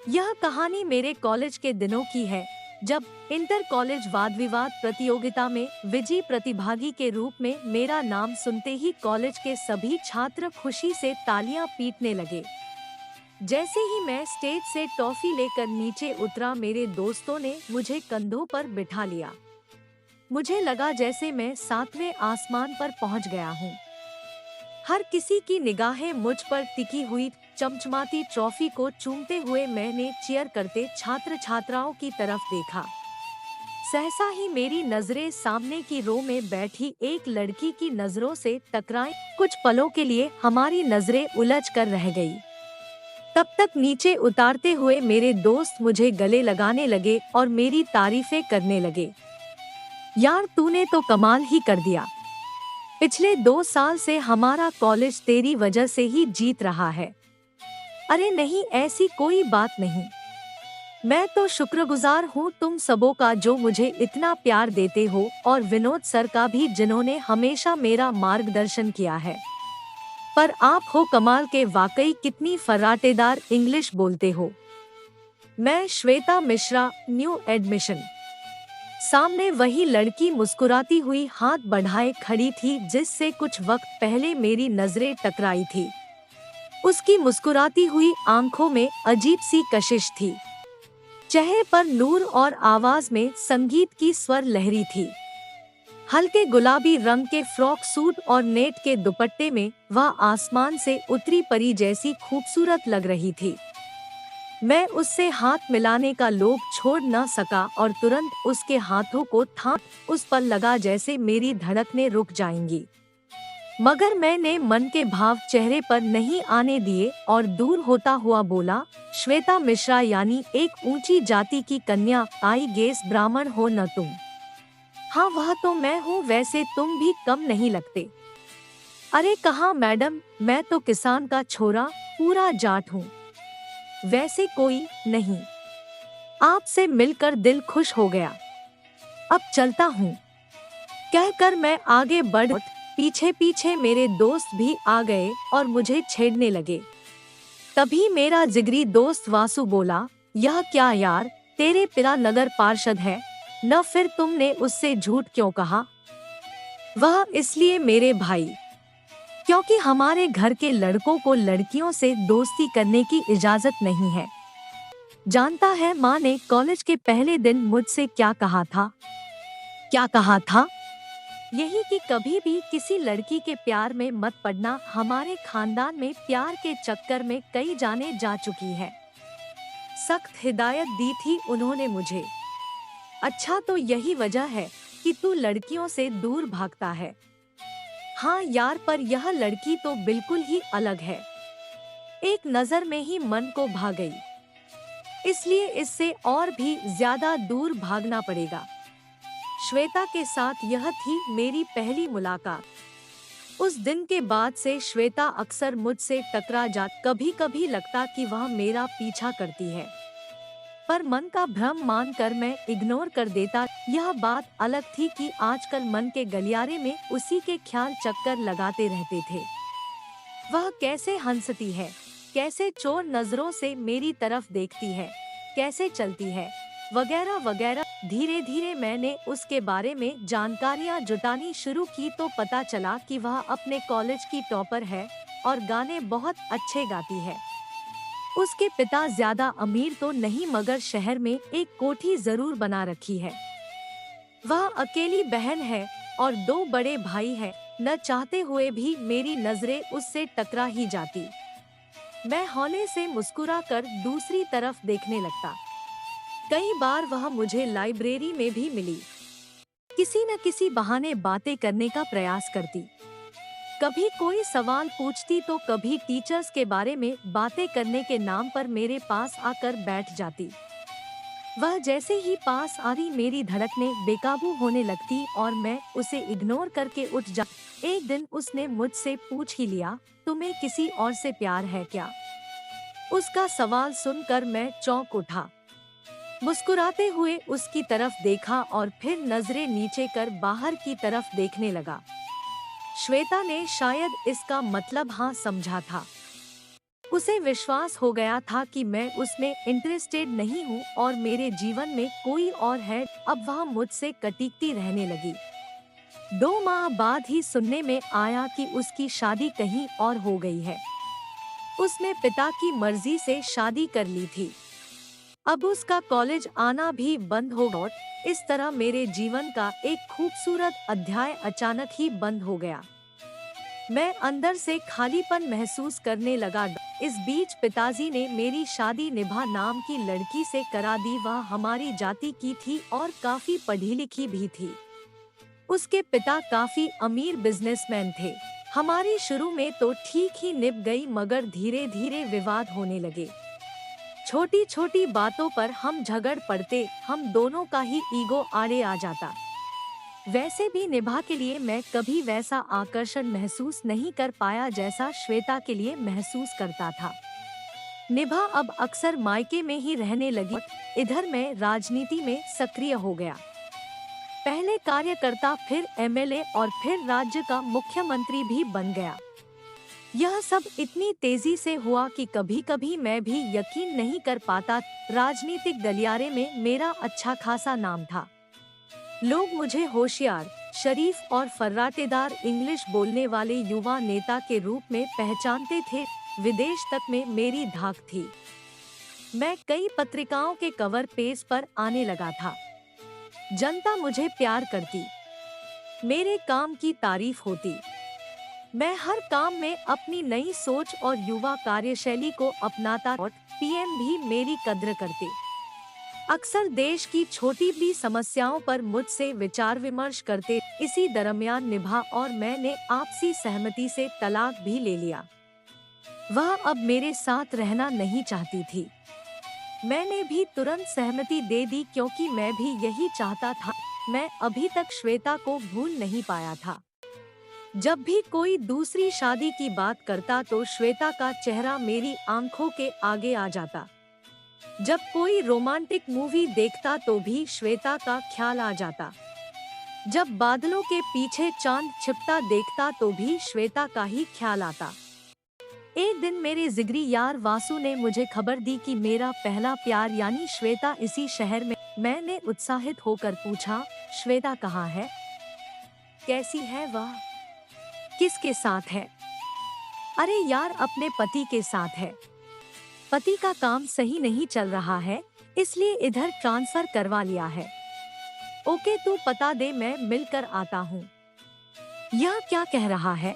यह कहानी मेरे कॉलेज के दिनों की है, जब इंटर कॉलेज वाद विवाद प्रतियोगिता में विजयी प्रतिभागी के रूप में मेरा नाम सुनते ही कॉलेज के सभी छात्र खुशी से तालियां पीटने लगे। जैसे ही मैं स्टेज से टॉफी लेकर नीचे उतरा, मेरे दोस्तों ने मुझे कंधों पर बिठा लिया। मुझे लगा जैसे मैं सातवें आसमान पर पहुंच गया हूं। हर किसी की निगाहें मुझ पर टिकी हुई। चमचमाती ट्रॉफी को चूमते हुए मैंने चीयर करते छात्र छात्राओं की तरफ देखा। सहसा ही मेरी नजरें सामने की रो में बैठी एक लड़की की नजरों से टकराईं। कुछ पलों के लिए हमारी नजरें उलझ कर रह गई। तब तक नीचे उतारते हुए मेरे दोस्त मुझे गले लगाने लगे और मेरी तारीफें करने लगे। यार, तूने तो कमाल ही कर दिया। पिछले 2 साल से हमारा कॉलेज तेरी वजह से ही जीत रहा है। अरे नहीं, ऐसी कोई बात नहीं। मैं तो शुक्रगुजार हूँ तुम सबों का जो मुझे इतना प्यार देते हो, और विनोद सर का भी जिन्होंने हमेशा मेरा मार्गदर्शन किया है। पर आप हो कमाल के, वाकई कितनी फर्राटेदार इंग्लिश बोलते हो। मैं श्वेता मिश्रा, न्यू एडमिशन। सामने वही लड़की मुस्कुराती हुई हाथ बढ़ाए खड़ी थी जिससे कुछ वक्त पहले मेरी नजरें टकराई थी। उसकी मुस्कुराती हुई आंखों में अजीब सी कशिश थी, चेहरे पर नूर और आवाज में संगीत की स्वर लहरी थी। हल्के गुलाबी रंग के फ्रॉक सूट और नेट के दुपट्टे में वह आसमान से उतरी परी जैसी खूबसूरत लग रही थी। मैं उससे हाथ मिलाने का लोभ छोड़ न सका और तुरंत उसके हाथों को थाम उस पर लगा जैसे मेरी धड़कनें रुक जाएंगी। मगर मैंने मन के भाव चेहरे पर नहीं आने दिए और दूर होता हुआ बोला, श्वेता मिश्रा यानी एक ऊंची जाति की कन्या, आई गेस ब्राह्मण हो न तुम? हाँ, वह तो मैं हूँ, वैसे तुम भी कम नहीं लगते। अरे कहाँ मैडम, मैं तो किसान का छोरा, पूरा जाट हूँ। वैसे कोई नहीं। आपसे मिलकर दिल खुश हो गया। अब चलता हूँ। कहकर मैं आगे बढ़, पीछे पीछे मेरे दोस्त भी आ गए और मुझे छेड़ने लगे। तभी मेरा जिगरी दोस्त वासु बोला, यह क्या यार, तेरे पिता नगर पार्षद है न, फिर तुमने उससे झूठ क्यों कहा? वह इसलिए मेरे भाई, क्योंकि हमारे घर के लड़कों को लड़कियों से दोस्ती करने की इजाजत नहीं है। जानता है माँ ने कॉलेज के पहले दिन मुझसे क्या कहा था? क्या कहा था? यही कि कभी भी किसी लड़की के प्यार में मत पड़ना। हमारे खानदान में प्यार के चक्कर में कई जाने जा चुकी है। सख्त हिदायत दी थी उन्होंने मुझे। अच्छा, तो यही वजह है कि तू लड़कियों से दूर भागता है? हाँ यार, पर यह लड़की तो बिल्कुल ही अलग है। एक नजर में ही मन को भा गई, इसलिए इससे और भी ज्यादा दूर भागना पड़ेगा। श्वेता के साथ यह थी मेरी पहली मुलाकात। उस दिन के बाद से श्वेता अक्सर मुझसे टकरा जाती। कभी कभी लगता कि वह मेरा पीछा करती है, पर मन का भ्रम मानकर मैं इग्नोर कर देता। यह बात अलग थी कि आजकल मन के गलियारे में उसी के ख्याल चक्कर लगाते रहते थे। वह कैसे हंसती है, कैसे चोर नजरों से मेरी तरफ देखती है, कैसे चलती है, वगैरह वगैरह। धीरे धीरे मैंने उसके बारे में जानकारियां जुटानी शुरू की तो पता चला कि वह अपने कॉलेज की टॉपर है और गाने बहुत अच्छे गाती है। उसके पिता ज्यादा अमीर तो नहीं, मगर शहर में एक कोठी जरूर बना रखी है। वह अकेली बहन है और 2 बड़े भाई हैं। न चाहते हुए भी मेरी नजरें उससे टकरा ही जाती। मैं हौले से मुस्कुराकर दूसरी तरफ देखने लगता। कई बार वह मुझे लाइब्रेरी में भी मिली। किसी न किसी बहाने बातें करने का प्रयास करती। कभी कोई सवाल पूछती तो कभी टीचर्स के बारे में बातें करने के नाम पर मेरे पास आकर बैठ जाती। वह जैसे ही पास आती मेरी धड़कनें बेकाबू होने लगती और मैं उसे इग्नोर करके उठ जा। एक दिन उसने मुझसे पूछ ही लिया, तुम्हें किसी और से प्यार है क्या? उसका सवाल सुनकर मैं चौंक उठा। मुस्कुराते हुए उसकी तरफ देखा और फिर नजरें नीचे कर बाहर की तरफ देखने लगा। श्वेता ने शायद इसका मतलब हाँ समझा था। उसे विश्वास हो गया था कि मैं उसमें इंटरेस्टेड नहीं हूँ और मेरे जीवन में कोई और है। अब वह मुझसे कटीकती रहने लगी। 2 माह बाद ही सुनने में आया कि उसकी शादी कहीं और हो गई है। उसने पिता की मर्जी से शादी कर ली थी। अब उसका कॉलेज आना भी बंद हो गया। इस तरह मेरे जीवन का एक खूबसूरत अध्याय अचानक ही बंद हो गया। मैं अंदर से खालीपन महसूस करने लगा। इस बीच पिताजी ने मेरी शादी निभा नाम की लड़की से करा दी। वह हमारी जाति की थी और काफी पढ़ी लिखी भी थी। उसके पिता काफी अमीर बिजनेसमैन थे। हमारी शुरू में तो ठीक ही निभ गई, मगर धीरे धीरे विवाद होने लगे। छोटी छोटी बातों पर हम झगड़ पड़ते। हम दोनों का ही ईगो आड़े आ जाता। वैसे भी निभा के लिए मैं कभी वैसा आकर्षण महसूस नहीं कर पाया जैसा श्वेता के लिए महसूस करता था। निभा अब अक्सर मायके में ही रहने लगी। इधर मैं राजनीति में सक्रिय हो गया। पहले कार्यकर्ता, फिर एमएलए और फिर राज्य का मुख्यमंत्री भी बन गया। यह सब इतनी तेजी से हुआ कि कभी कभी मैं भी यकीन नहीं कर पाता। राजनीतिक गलियारे में मेरा अच्छा खासा नाम था। लोग मुझे होशियार, शरीफ और फर्राटेदार इंग्लिश बोलने वाले युवा नेता के रूप में पहचानते थे। विदेश तक में मेरी धाक थी। मैं कई पत्रिकाओं के कवर पेज पर आने लगा था। जनता मुझे प्यार करती, मेरे काम की तारीफ होती। मैं हर काम में अपनी नई सोच और युवा कार्यशैली को अपनाता और पीएम भी मेरी कद्र करते। अक्सर देश की छोटी भी समस्याओं पर मुझसे विचार विमर्श करते। इसी दरमियान निभा और मैंने आपसी सहमति से तलाक भी ले लिया। वह अब मेरे साथ रहना नहीं चाहती थी। मैंने भी तुरंत सहमति दे दी, क्योंकि मैं भी यही चाहता था। मैं अभी तक श्वेता को भूल नहीं पाया था। जब भी कोई दूसरी शादी की बात करता तो श्वेता का चेहरा मेरी आंखों के आगे आ जाता। जब कोई रोमांटिक मूवी देखता तो भी श्वेता का ख्याल आ जाता। जब बादलों के पीछे चांद छिपता देखता तो भी श्वेता का ही ख्याल आता। एक दिन मेरे जिगरी यार वासु ने मुझे खबर दी कि मेरा पहला प्यार यानी श्वेता इसी शहर में। मैंने उत्साहित होकर पूछा, श्वेता कहाँ है? कैसी है वह? किसके साथ है? अरे यार, अपने पति के साथ है। पति का काम सही नहीं चल रहा है, इसलिए इधर ट्रांसफर करवा लिया है। ओके, तू पता दे, मैं मिलकर आता हूँ। यह क्या कह रहा है?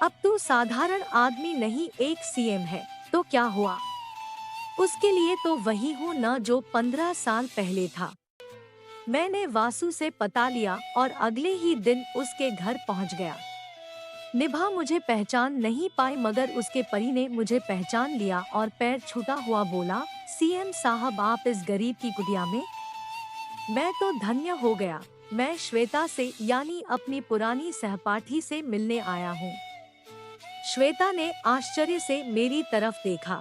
अब तू साधारण आदमी नहीं, एक सीएम है, तो क्या हुआ? उसके लिए तो वही हूँ ना जो 15 साल पहले था। मैंने वासु से पता लिया और अगले ही दिन उसके घर पहुँच गया। निभा मुझे पहचान नहीं पाई, मगर उसके पति ने मुझे पहचान लिया और पैर छूटा हुआ बोला, सीएम साहब, आप इस गरीब की कुटिया में? मैं तो धन्य हो गया। मैं श्वेता से यानी अपनी पुरानी सहपाठी से मिलने आया हूँ। श्वेता ने आश्चर्य से मेरी तरफ देखा।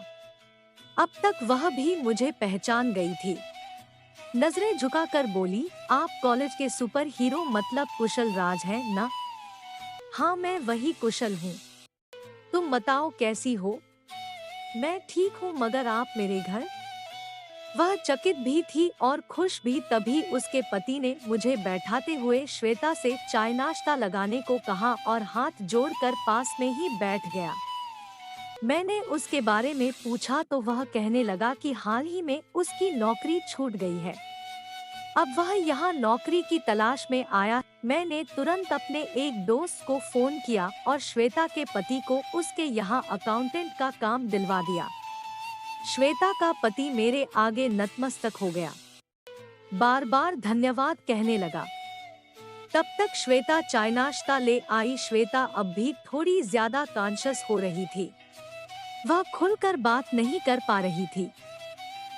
अब तक वह भी मुझे पहचान गई थी। नजरें झुकाकर बोली, आप कॉलेज के सुपर हीरो मतलब कुशल राज हैं ना? हाँ, मैं वही कुशल हूँ। तुम बताओ कैसी हो? मैं ठीक हूँ, मगर आप मेरे घर? वह चकित भी थी और खुश भी। तभी उसके पति ने मुझे बैठाते हुए श्वेता से चाय नाश्ता लगाने को कहा और हाथ जोड़कर पास में ही बैठ गया। मैंने उसके बारे में पूछा तो वह कहने लगा कि हाल ही में उसकी नौकरी छूट गई है। अब वह यहाँ नौकरी की तलाश में आया। मैंने तुरंत अपने एक दोस्त को फोन किया और श्वेता के पति को उसके यहाँ अकाउंटेंट का काम दिलवा दिया। श्वेता का पति मेरे आगे नतमस्तक हो गया, बार बार धन्यवाद कहने लगा। तब तक श्वेता चाय नाश्ता ले आई। श्वेता अब भी थोड़ी ज्यादा कॉन्शियस हो रही थी। वह खुलकर बात नहीं कर पा रही थी।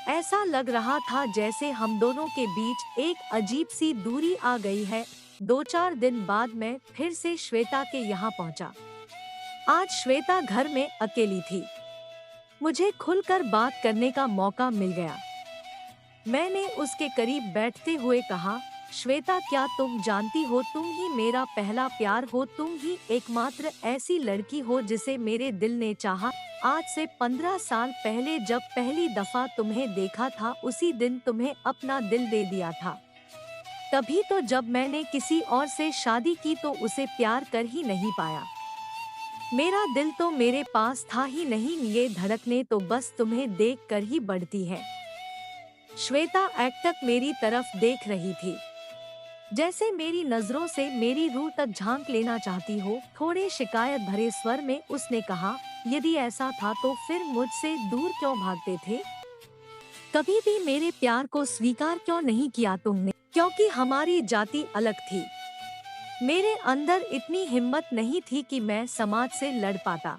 ऐसा लग रहा था जैसे हम दोनों के बीच एक अजीब सी दूरी आ गई है। 2-4 दिन बाद मैं फिर से श्वेता के यहाँ पहुँचा। आज श्वेता घर में अकेली थी। मुझे खुलकर बात करने का मौका मिल गया। मैंने उसके करीब बैठते हुए कहा, श्वेता, क्या तुम जानती हो, तुम ही मेरा पहला प्यार हो, तुम ही एकमात्र ऐसी लड़की हो जिसे मेरे दिल ने चाहा। आज से 15 साल पहले जब पहली दफा तुम्हें देखा था, उसी दिन तुम्हें अपना दिल दे दिया था। तभी तो जब मैंने किसी और से शादी की तो उसे प्यार कर ही नहीं पाया। मेरा दिल तो मेरे पास था ही नहीं, ये धड़कने तो बस तुम्हें देख कर ही बढ़ती है। श्वेता एकटक मेरी तरफ देख रही थी, जैसे मेरी नजरों से मेरी रूह तक झांक लेना चाहती हो। थोड़े शिकायत भरे स्वर में उसने कहा, यदि ऐसा था तो फिर मुझसे दूर क्यों भागते थे? कभी भी मेरे प्यार को स्वीकार क्यों नहीं किया तुमने? क्योंकि हमारी जाति अलग थी। मेरे अंदर इतनी हिम्मत नहीं थी कि मैं समाज से लड़ पाता।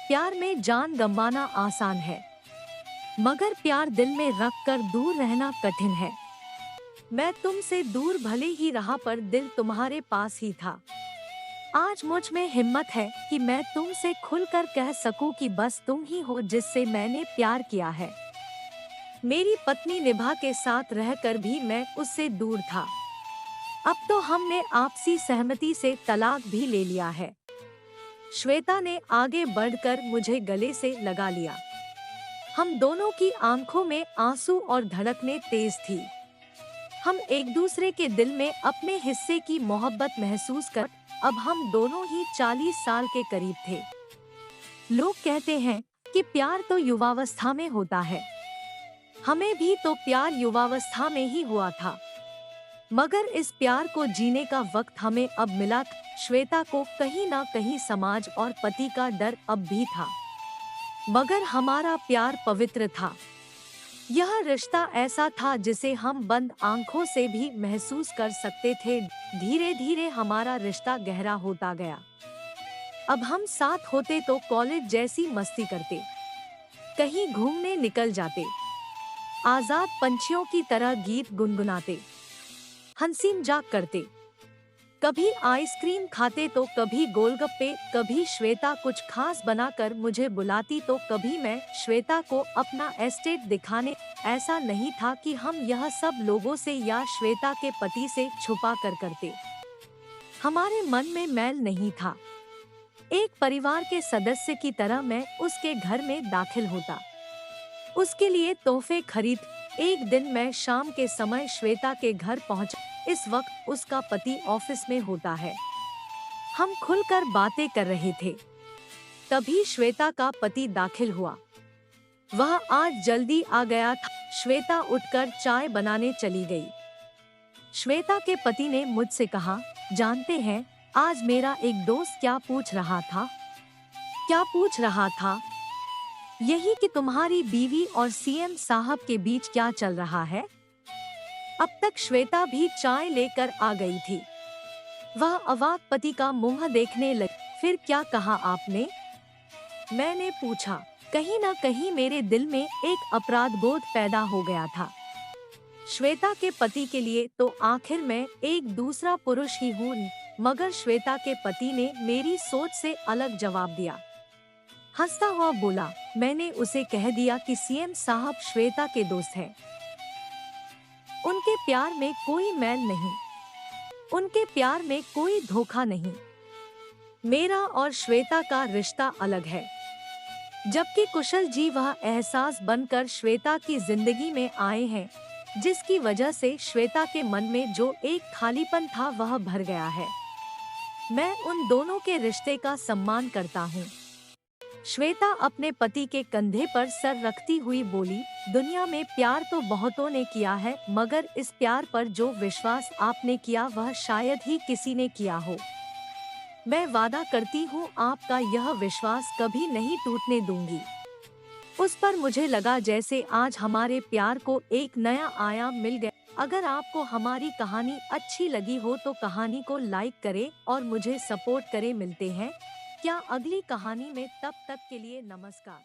प्यार में जान गंवाना आसान है, मगर प्यार दिल में रख कर दूर रहना कठिन है। मैं तुमसे दूर भले ही रहा, पर दिल तुम्हारे पास ही था। आज मुझ में हिम्मत है कि मैं तुमसे खुलकर कह सकूं कि बस तुम ही हो जिससे मैंने प्यार किया है। मेरी पत्नी निभा के साथ रहकर भी मैं उससे दूर था। अब तो हमने आपसी सहमति से तलाक भी ले लिया है। श्वेता ने आगे बढ़कर मुझे गले से लगा लिया। हम दोनों की आंखों में आंसू और धड़कनें तेज थी। हम एक दूसरे के दिल में अपने हिस्से की मोहब्बत महसूस कर अब हम दोनों ही 40 साल के करीब थे। लोग कहते हैं कि प्यार तो युवावस्था में होता है। हमें भी तो प्यार युवावस्था में ही हुआ था, मगर इस प्यार को जीने का वक्त हमें अब मिला। श्वेता को कहीं ना कहीं समाज और पति का डर अब भी था, मगर हमारा प्यार पवित्र था। यह रिश्ता ऐसा था जिसे हम बंद आंखों से भी महसूस कर सकते थे। धीरे धीरे हमारा रिश्ता गहरा होता गया। अब हम साथ होते तो कॉलेज जैसी मस्ती करते, कहीं घूमने निकल जाते, आजाद पंछियों की तरह गीत गुनगुनाते, हंसी मजाक करते, कभी आइसक्रीम खाते तो कभी गोलगप्पे। कभी श्वेता कुछ खास बनाकर मुझे बुलाती तो कभी मैं श्वेता को अपना एस्टेट दिखाने। ऐसा नहीं था कि हम यह सब लोगों से या श्वेता के पति से छुपा कर करते। हमारे मन में मैल नहीं था। एक परिवार के सदस्य की तरह मैं उसके घर में दाखिल होता, उसके लिए तोहफे खरीद। एक दिन मैं शाम के समय श्वेता के घर पहुंचा। इस वक्त उसका पति ऑफिस में होता है। हम खुलकर बातें कर रहे थे, तभी श्वेता का पति दाखिल हुआ। वह आज जल्दी आ गया था। श्वेता उठकर चाय बनाने चली गई। श्वेता के पति ने मुझसे कहा, जानते हैं आज मेरा एक दोस्त क्या पूछ रहा था? क्या पूछ रहा था? यही कि तुम्हारी बीवी और सीएम साहब के बीच क्या चल रहा है। अब तक श्वेता भी चाय लेकर आ गई थी। वह अवाक पति का मुंह देखने लगी। फिर क्या कहा आपने? मैंने पूछा। कहीं ना कहीं मेरे दिल में एक अपराध बोध पैदा हो गया था। श्वेता के पति के लिए तो आखिर मैं एक दूसरा पुरुष ही हूँ, मगर श्वेता के पति ने मेरी सोच से अलग जवाब दिया। हंसता हुआ बोला, मैंने उसे कह दिया कि सीएम साहब श्वेता के दोस्त हैं। उनके प्यार में कोई मैल नहीं, उनके प्यार में कोई धोखा नहीं। मेरा और श्वेता का रिश्ता अलग है। जबकि कुशल जी वह एहसास बनकर श्वेता की जिंदगी में आए हैं, जिसकी वजह से श्वेता के मन में जो एक खालीपन था वह भर गया है। मैं उन दोनों के रिश्ते का सम्मान करता हूँ। श्वेता अपने पति के कंधे पर सर रखती हुई बोली, दुनिया में प्यार तो बहुतों ने किया है, मगर इस प्यार पर जो विश्वास आपने किया वह शायद ही किसी ने किया हो। मैं वादा करती हूँ आपका यह विश्वास कभी नहीं टूटने दूंगी। उस पर मुझे लगा जैसे आज हमारे प्यार को एक नया आयाम मिल गया। अगर आपको हमारी कहानी अच्छी लगी हो तो कहानी को लाइक करें और मुझे सपोर्ट करें। मिलते हैं क्या अगली कहानी में, तब तक के लिए नमस्कार।